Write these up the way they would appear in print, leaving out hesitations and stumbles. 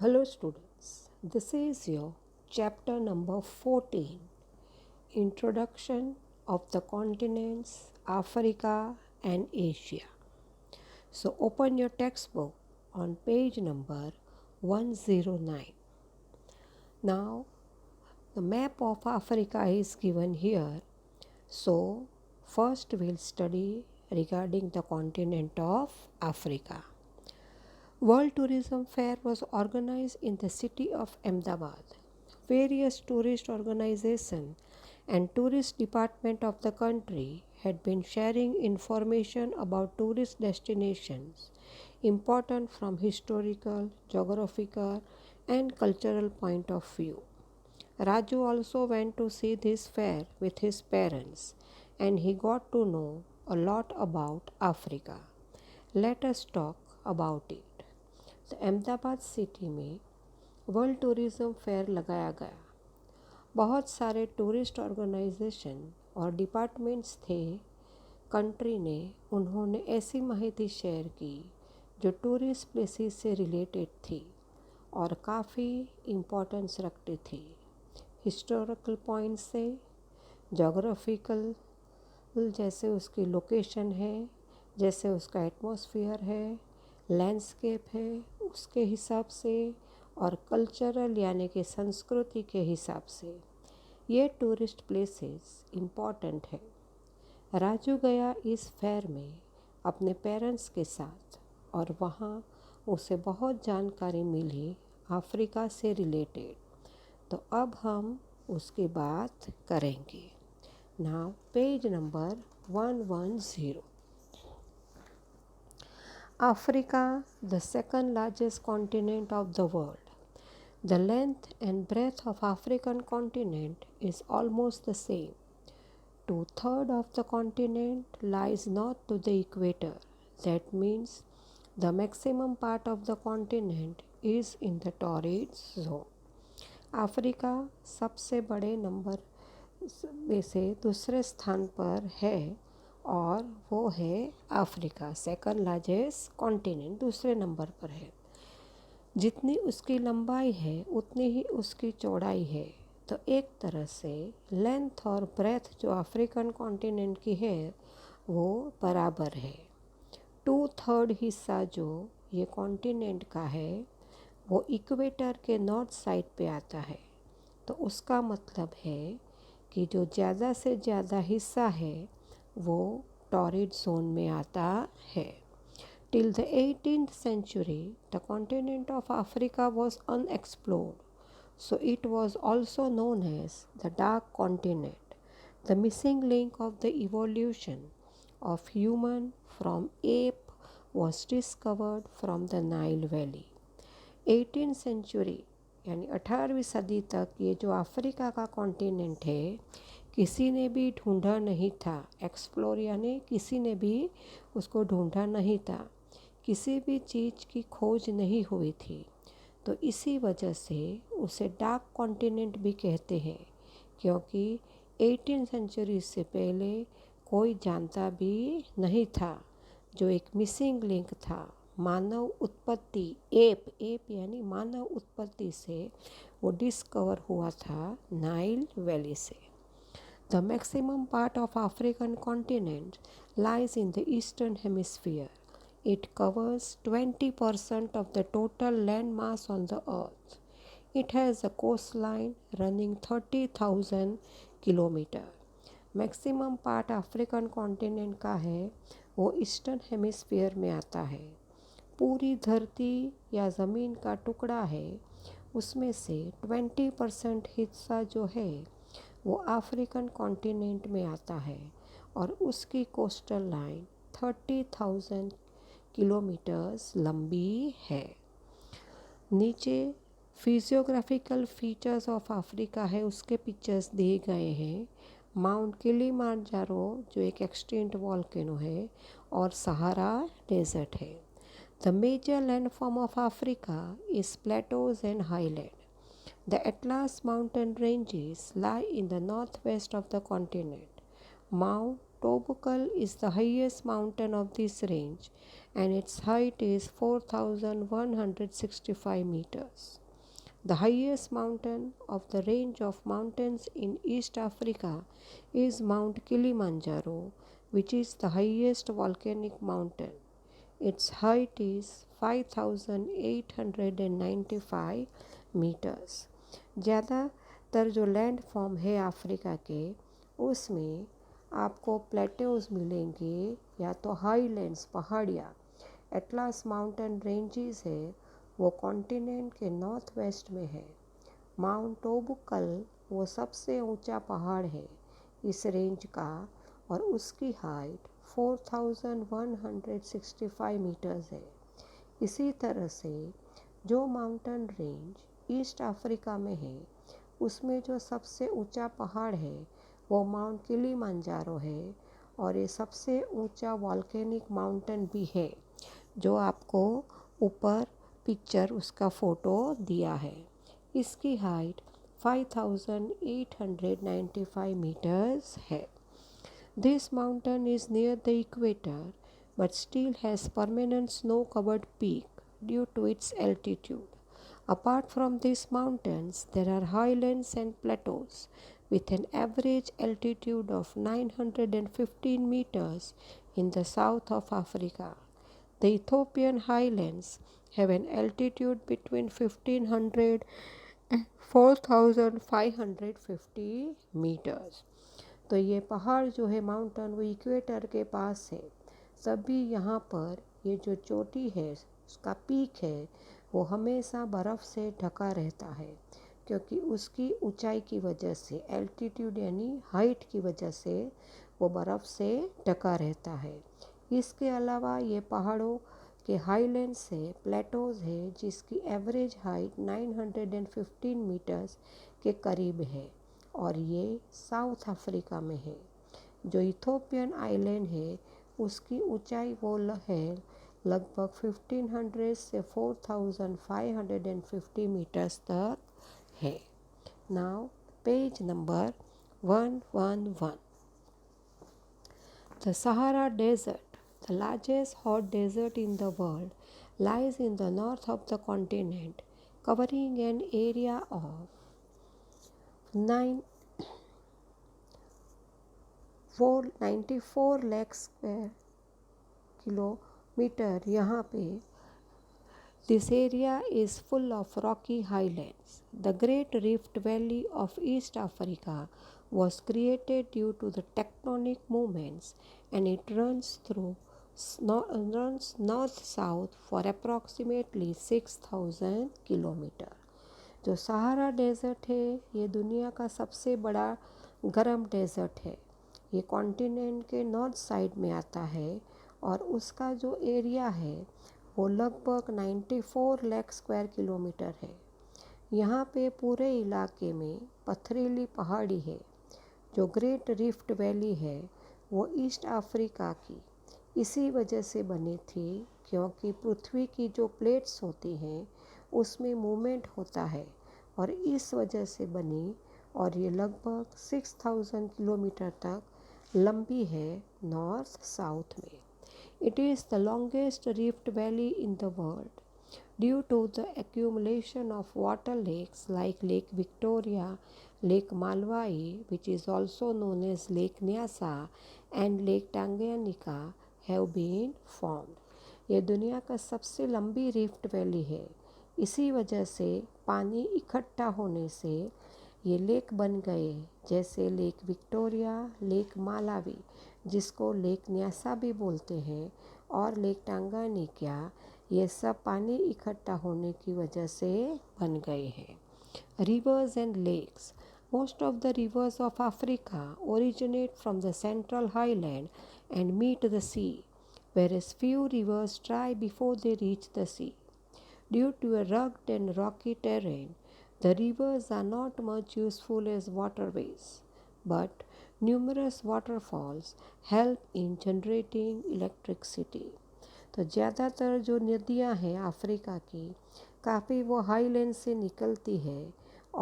Hello students, this is your chapter number 14, Introduction of the Continents Africa and Asia. So open your textbook on page number 109. Now the map of Africa is given here. So first we'll study regarding the continent of Africa. World Tourism Fair was organized in the city of Ahmedabad. Various tourist organizations and tourist department of the country had been sharing information about tourist destinations important from historical, geographical and cultural point of view. Raju also went to see this fair with his parents and he got to know a lot about Africa. Let us talk about it. तो Ahmedabad city में world tourism fair लगाया गया। बहुत सारे tourist organisation और departments थे country ने। उन्होंने ऐसी माहिती शेयर की जो टूरिस्ट प्लेसेस से रिलेटेड थी और काफ़ी इम्पोर्टेंस रखती थी। हिस्टोरिकल पॉइंट से, जोग्राफिकल जैसे उसकी लोकेशन है, जैसे उसका एटमॉस्फेयर है, लैंडस्केप है उसके हिसाब से, और कल्चरल यानी कि संस्कृति के हिसाब से ये टूरिस्ट प्लेसेस इम्पॉर्टेंट है। राजू गया इस फेयर में अपने पेरेंट्स के साथ और वहाँ उसे बहुत जानकारी मिली अफ्रीका से रिलेटेड। तो अब हम उसकी बात करेंगे। Now page number 110। Africa, the second largest continent of the world. The length and breadth of African continent is almost the same. Two-thirds of the continent lies north to the equator. That means the maximum part of the continent is in the torrid zone. Africa सबसे बड़े number में से दूसरे स्थान पर है और वो है अफ्रीका। सेकंड लार्जेस्ट कॉन्टिनेंट दूसरे नंबर पर है। जितनी उसकी लंबाई है उतनी ही उसकी चौड़ाई है। तो एक तरह से लेंथ और ब्रेथ जो अफ्रीकन कॉन्टिनेंट की है वो बराबर है। 2/3 हिस्सा जो ये कॉन्टिनेंट का है वो इक्वेटर के नॉर्थ साइड पे आता है। तो उसका मतलब है कि जो ज़्यादा से ज़्यादा हिस्सा है वो टॉरिड जोन में आता है। Till the 18th century the continent of Africa was unexplored, so it was also known as the dark continent. The missing link of the evolution of human from ape was discovered from the Nile valley. 18th century यानी 18वीं सदी तक ये जो Africa का continent है किसी ने भी ढूंढा नहीं था। एक्सप्लोर यानी किसी ने भी उसको ढूंढा नहीं था, किसी भी चीज़ की खोज नहीं हुई थी। तो इसी वजह से उसे डार्क कॉन्टिनेंट भी कहते हैं, क्योंकि 18th सेंचुरी से पहले कोई जानता भी नहीं था। जो एक मिसिंग लिंक था मानव उत्पत्ति, एप यानी मानव उत्पत्ति से वो डिस्कवर हुआ था नाइल वैली से। The maximum part of African continent lies in the eastern hemisphere. It covers 20% of the total land mass on the earth. It has a coastline running 30,000 kilometre. Maximum part African continent का है वो eastern hemisphere में आता है। पूरी धरती या ज़मीन का टुकड़ा है उसमें से 20% हिस्सा जो है वो अफ्रीकन कॉन्टिनेंट में आता है और उसकी कोस्टल लाइन 30,000 किलोमीटर्स लंबी है। नीचे फिजियोग्राफिकल फीचर्स ऑफ अफ्रीका है उसके पिक्चर्स दिए गए हैं। माउंट किलिमांजारो जो एक एक्सटिंक्ट वॉल्केनो है और सहारा डेजर्ट है। The major landform of Africa is plateaus and highland. The Atlas mountain ranges lie in the northwest of the continent. Mount Tobukal is the highest mountain of this range and its height is 4,165 meters. The highest mountain of the range of mountains in East Africa is Mount Kilimanjaro, which is the highest volcanic mountain. Its height is 5,895 meters. ज़्यादातर जो land form है Africa के उसमें आपको plateaus मिलेंगे या तो highlands पहाड़ियाँ। एटलास माउंटेन रेंजेस है वो कॉन्टिनेंट के नॉर्थ वेस्ट में है। माउंट टोबुकल वो सबसे ऊंचा पहाड़ है इस रेंज का और उसकी हाइट 4,165 मीटर्स है। इसी तरह से जो माउंटेन रेंज ईस्ट अफ्रीका में है उसमें जो सबसे ऊंचा पहाड़ है वो माउंट किलिमंजारो है और ये सबसे ऊंचा वॉल्केनिक माउंटेन भी है जो आपको ऊपर पिक्चर उसका फ़ोटो दिया है। इसकी हाइट 5,895 meters है। This mountain is near the equator but still has permanent snow-covered peak due to its altitude. Apart from these mountains, there are highlands and plateaus with an average altitude of 915 meters in the south of Africa. The Ethiopian highlands have an altitude between 1500 and 4550 meters. तो ये पहाड़ जो है mountain वो equator के पास है। तभी यहाँ पर ये जो चोटी है उसका पीक है वो हमेशा बर्फ़ से ढका रहता है क्योंकि उसकी ऊंचाई की वजह से एल्टीट्यूड यानी हाइट की वजह से वो बर्फ़ से ढका रहता है। इसके अलावा ये पहाड़ों के हाईलैंड्स है प्लेटोज़ है जिसकी एवरेज हाइट 915 मीटर्स के करीब है और ये साउथ अफ्रीका में है। जो इथोपियन आइलैंड है उसकी ऊंचाई वो है लगभग 1500 से 4550 मीटर्स तक है। Now page number 111। The Sahara Desert, the largest hot desert in the world, lies in the north of the continent, covering an area of 494 lakh square kilometer. यहाँ पे this area is full of rocky highlands. The Great Rift Valley of East Africa was created due to the tectonic movements and it runs north-south for approximately 6,000 kilometre. जो सहारा dessert है ये दुनिया का सबसे बड़ा गर्म डेज़र्ट है। ये कॉन्टिनेंट के नॉर्थ साइड में आता है और उसका जो एरिया है वो लगभग 94 लाख स्क्वायर किलोमीटर है। यहाँ पे पूरे इलाके में पथरीली पहाड़ी है। जो ग्रेट रिफ्ट वैली है वो ईस्ट अफ्रीका की इसी वजह से बनी थी क्योंकि पृथ्वी की जो प्लेट्स होती हैं उसमें मूवमेंट होता है और इस वजह से बनी और ये लगभग 6,000 किलोमीटर तक लंबी है नॉर्थ साउथ में। It is the longest rift valley in the world due to the accumulation of water lakes like Lake Victoria, Lake Malwai, which is also known as Lake Nyasa, and Lake Tanganyika have been formed. ये दुनिया का सबसे लंबी rift valley है। इसी वजह से पानी इकट्ठा होने से ये लेक बन गए जैसे लेक विक्टोरिया, लेक मालावी जिसको लेक न्यासा भी बोलते हैं और लेक टांगानिका। ये सब पानी इकट्ठा होने की वजह से बन गए हैं। Rivers and lakes, most of the rivers of Africa originate from the central highland and meet the sea, whereas few rivers dry before they reach the sea. Due to a rugged and rocky terrain, the rivers are not much useful as waterways, but numerous waterfalls help in generating electricity. तो ज़्यादातर जो नदियाँ हैं Africa की काफ़ी वो highland से निकलती है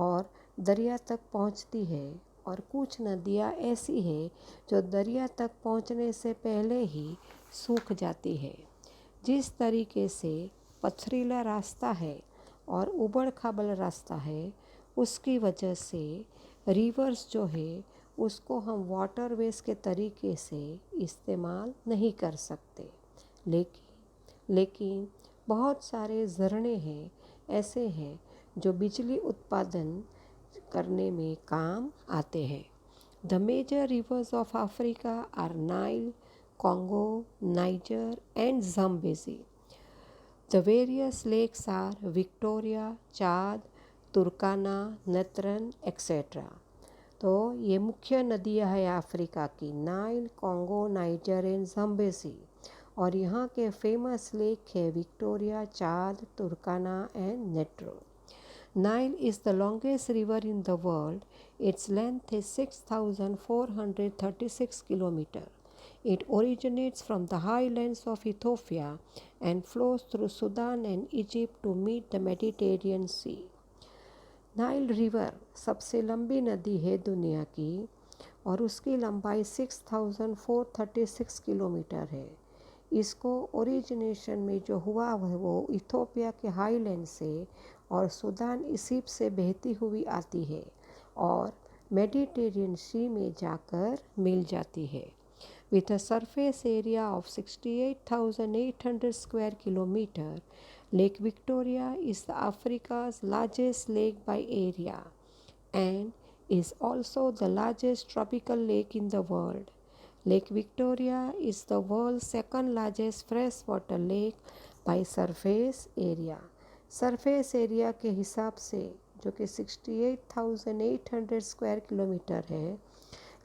और दरिया तक पहुँचती है और कुछ नदियाँ ऐसी है जो दरिया तक पहुँचने से पहले ही सूख जाती है। जिस तरीके से पथरीला रास्ता है और उबड़ खाबड़ रास्ता है, उसकी वजह से रिवर्स जो है उसको हम वाटरवेज के तरीके से इस्तेमाल नहीं कर सकते। लेकिन बहुत सारे झरने हैं ऐसे हैं जो बिजली उत्पादन करने में काम आते हैं। The major rivers of Africa are Nile, Congo, Niger, and Zambezi. The various lakes are Victoria, Chad, Turkana, Natron, etc. तो ये मुख्य नदियाँ हैं अफ्रीका की, Nile, Congo, Niger and Zambezi. और यहाँ के फेमस लेक है Victoria, Chad, Turkana and Natron. Nile is the longest river in the world. Its length is 6,436 kilometers. It originates from the highlands of Ethiopia and flows through Sudan and Egypt to meet the Mediterranean Sea. Nile river सबसे लंबी नदी है दुनिया की और उसकी लंबाई 6,436 kilometre है। इसको ओरिजिनेशन में जो हुआ है वो इथोपिया के हाईलैंड से और सूडान इजिप्ट से बहती हुई आती है और मेडिटेरियन सी में जाकर मिल जाती है। With a surface area of 68,800 square kilometer, Lake Victoria is Africa's largest lake by area and is also the largest tropical lake in the world. Lake Victoria is the world's second largest freshwater lake by surface area. Surface area के हिसाब से जो कि 68,800 square kilometre है,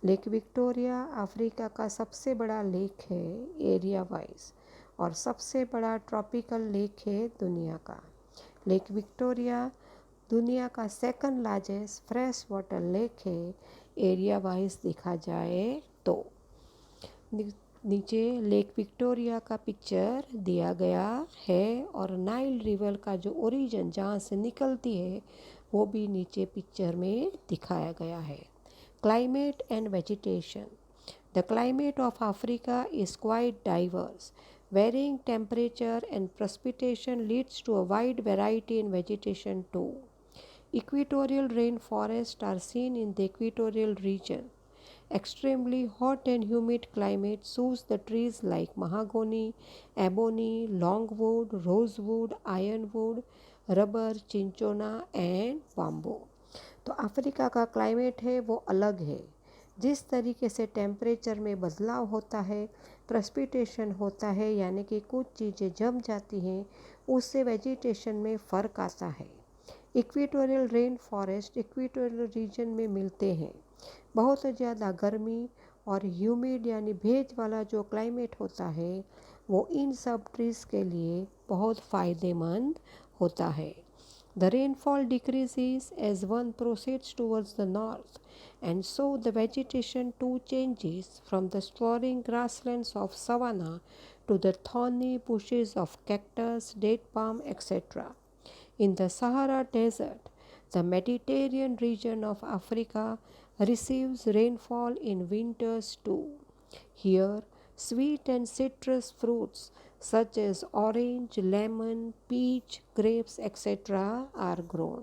lake Victoria Africa का सबसे बड़ा lake है एरिया वाइज और सबसे बड़ा ट्रॉपिकल लेक है दुनिया का। लेक विक्टोरिया दुनिया का second largest fresh water lake है एरिया वाइज देखा जाए तो। नीचे लेक विक्टोरिया का पिक्चर दिया गया है और नाइल रिवर का जो ओरिजिन जहाँ से निकलती है वो भी नीचे पिक्चर में दिखाया गया है। Climate and vegetation. The climate of Africa is quite diverse. Varying temperature and precipitation leads to a wide variety in vegetation too. Equatorial rainforests are seen in the equatorial region. Extremely hot and humid climate suits the trees like mahogany, ebony, longwood, rosewood, ironwood, rubber, cinchona and bamboo. तो Africa का climate है वो अलग है। जिस तरीके से temperature में बदलाव होता है, प्रेसिपिटेशन होता है, यानी कि कुछ चीज़ें जम जाती हैं, उससे वेजिटेशन में फ़र्क आता है। Equatorial rain forest equatorial region में मिलते हैं। बहुत ज़्यादा गर्मी और ह्यूमिड यानी भेज वाला जो क्लाइमेट होता है वो इन सब ट्रीज़ के लिए बहुत फ़ायदेमंद होता है। The rainfall decreases as one proceeds towards the north, and so the vegetation too changes from the sprawling grasslands of savanna to the thorny bushes of cactus, date palm, etc. In the Sahara Desert, the Mediterranean region of Africa receives rainfall in winters too. Here, sweet and citrus fruits such as orange, lemon, peach, grapes, etc. are grown.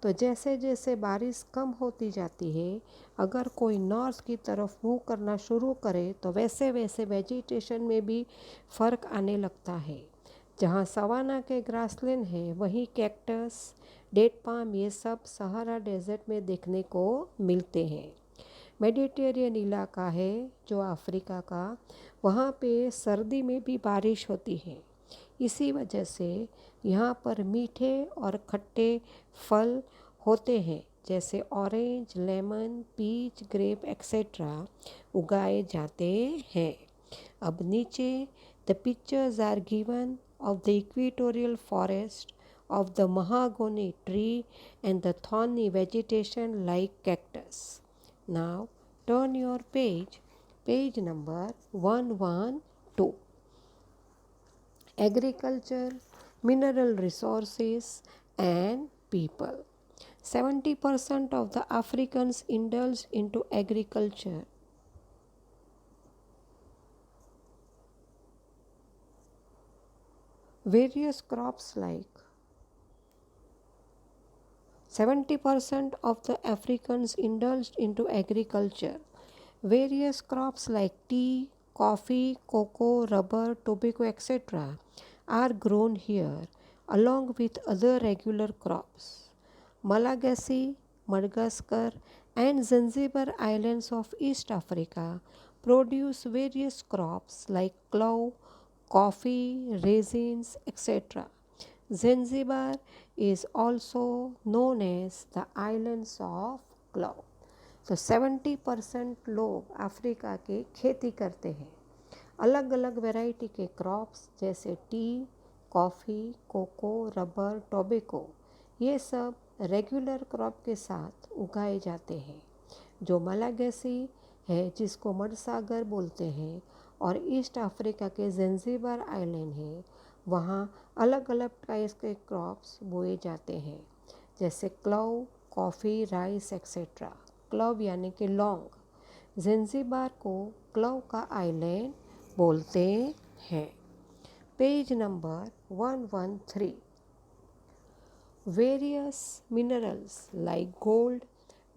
तो जैसे जैसे बारिश कम होती जाती है, अगर कोई north की तरफ मूव करना शुरू करे तो वैसे वैसे वेजिटेशन में भी फ़र्क आने लगता है। जहाँ सवाना के ग्रासलैंड है वहीं कैक्टस, डेट पाम ये सब सहारा डेजर्ट में देखने को मिलते हैं। मेडिटेरियन इलाका है जो अफ्रीका का, वहाँ पे सर्दी में भी बारिश होती है। इसी वजह से यहाँ पर मीठे और खट्टे फल होते हैं जैसे orange, lemon, peach, grape etcetera उगाए जाते हैं। अब नीचे the pictures are given of the equatorial forest of the mahogany tree and the thorny vegetation like cactus. Now turn your page number 112. Agriculture, mineral resources and people. 70% of the Africans indulged into agriculture. Various crops like 70% of the Africans indulged into agriculture. Various crops like tea, coffee, cocoa, rubber, tobacco, etc. are grown here along with other regular crops. Malagasy, Madagascar, and Zanzibar islands of East Africa produce various crops like clove, coffee, raisins, etc. Zanzibar is also known as the islands of clove. तो 70% लोग Africa के खेती करते हैं। अलग अलग variety के crops जैसे tea, coffee, cocoa, rubber, tobacco ये सब रेगुलर क्रॉप के साथ उगाए जाते हैं। जो मलागेसी है जिसको मडसागर बोलते हैं और ईस्ट अफ्रीका के ज़ंजीबार आइलैंड है वहाँ अलग अलग टाइप के क्रॉप्स बोए जाते हैं जैसे club, coffee, rice etcetera. Club यानी कि लौंग। ज़ंजीबार को क्लव का आइलैंड बोलते हैं। Page number 113। Various minerals like gold,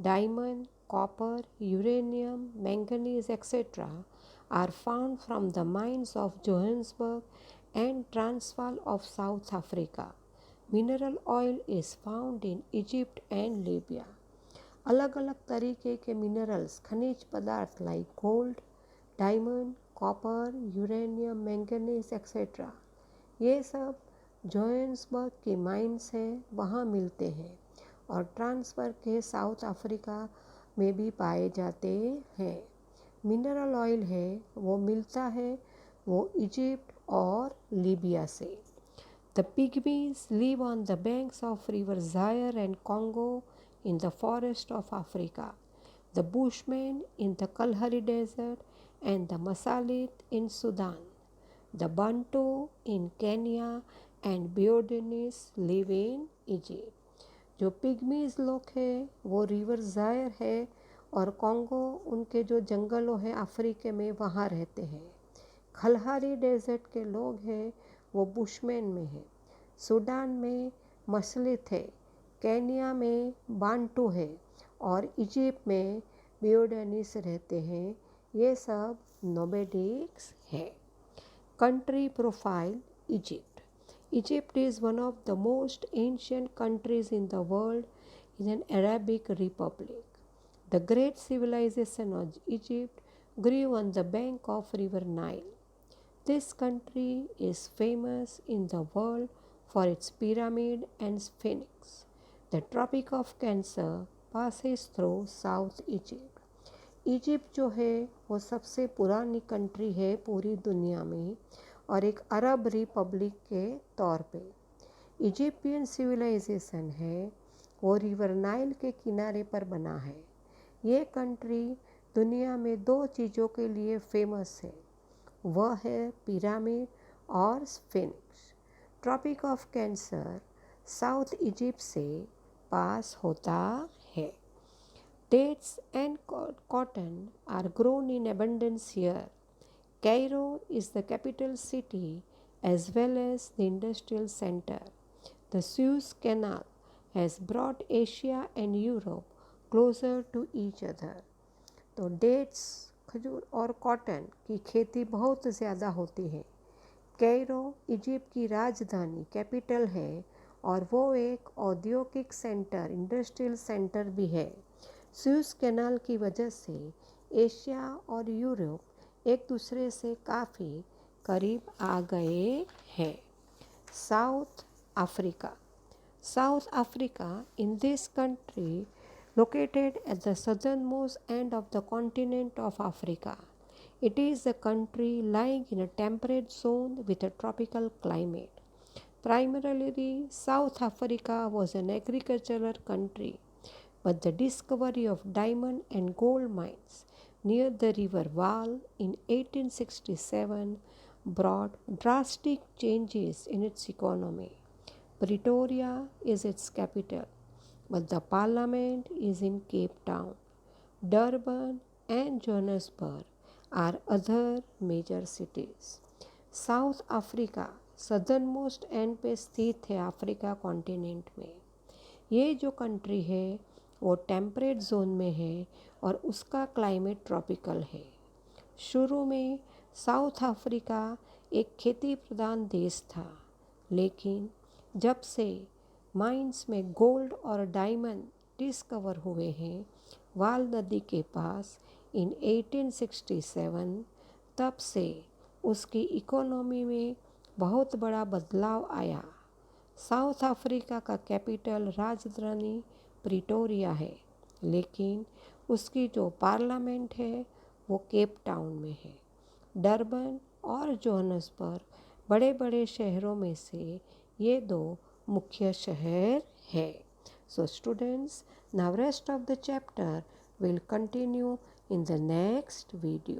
diamond, copper, uranium, manganese, etc. are found from the mines of Johannesburg and Transvaal of South Africa. Mineral oil is found in Egypt and Libya. अलग अलग तरीके के minerals खनिज पदार्थ like gold, diamond, copper, uranium, manganese etcetera ये सब Johannesburg की mines हैं वहाँ मिलते हैं और ट्रांसफर के साउथ अफ्रीका में भी पाए जाते हैं। मिनरल ऑयल है वो मिलता है वो इजिप्ट और लीबिया से। The pygmies live on the banks of river Zaire and Congo in the forest of Africa, the Bushmen in the Kalahari Desert and the Masalit in Sudan, the Bantu in Kenya and Beodanis live in Egypt. जो पिग्मीज लोग हैं वो river ज़ायर है और Congo उनके जो जंगलों है अफ्रीका में वहाँ रहते हैं। खलहारी डेजर्ट के लोग हैं वो बुशमैन में है। सूडान में मसलित है, केनिया में बांटू है और इजिप्ट में बियोडनिस रहते हैं। ये सब नोमैडिक्स है। Country profile Egypt. Egypt is one of the most ancient countries in the world, is an Arabic republic. The great civilization of Egypt grew on the bank of river Nile. This country is famous in the world for its pyramid and sphinx. The Tropic of Cancer passes through South Egypt. Egypt जो है वो सबसे पुरानी country है पूरी दुनिया में और एक अरब रिपब्लिक के तौर पे। इजिप्टियन सिविलाइजेशन है वो रिवर नाइल के किनारे पर बना है। ये कंट्री दुनिया में दो चीज़ों के लिए फेमस है, वह है पिरामिड और sphinx. Tropic of Cancer south Egypt से पास होता है। Dates and cotton are grown in abundance here. Cairo is the capital city as well as the industrial center. The Suez Canal has brought Asia and Europe closer to each other. तो dates, खजूर और cotton की खेती बहुत ज़्यादा होती है। Cairo Egypt की राजधानी कैपिटल है और वो एक औद्योगिक सेंटर, इंडस्ट्रियल सेंटर भी है। सुएज कैनाल की वजह से एशिया और यूरोप एक दूसरे से काफ़ी करीब आ गए हैं। South Africa. South Africa in this country located at the southernmost end of the continent of Africa. It is a country lying in a temperate zone with a tropical climate. Primarily, South Africa was an agricultural country, but the discovery of diamond and gold mines near the river Vaal in 1867 brought drastic changes in its economy. Pretoria is its capital, but the parliament is in Cape Town. Durban and Johannesburg are other major cities. South Africa southern most and पे स्थित है Africa continent में। ये जो country है वो temperate zone में है और उसका क्लाइमेट ट्रॉपिकल है। शुरू में साउथ अफ्रीका एक खेती प्रधान देश था, लेकिन जब से माइंस में गोल्ड और डायमंड डिस्कवर हुए हैं वाल नदी के पास इन 1867, तब से उसकी इकोनॉमी में बहुत बड़ा बदलाव आया। साउथ अफ्रीका का कैपिटल राजधानी प्रिटोरिया है, लेकिन उसकी जो पार्लियामेंट है वो केप टाउन में है। डरबन और जोहान्सबर्ग बड़े बड़े शहरों में से ये दो मुख्य शहर है। So students, now rest of the chapter will continue in the next video.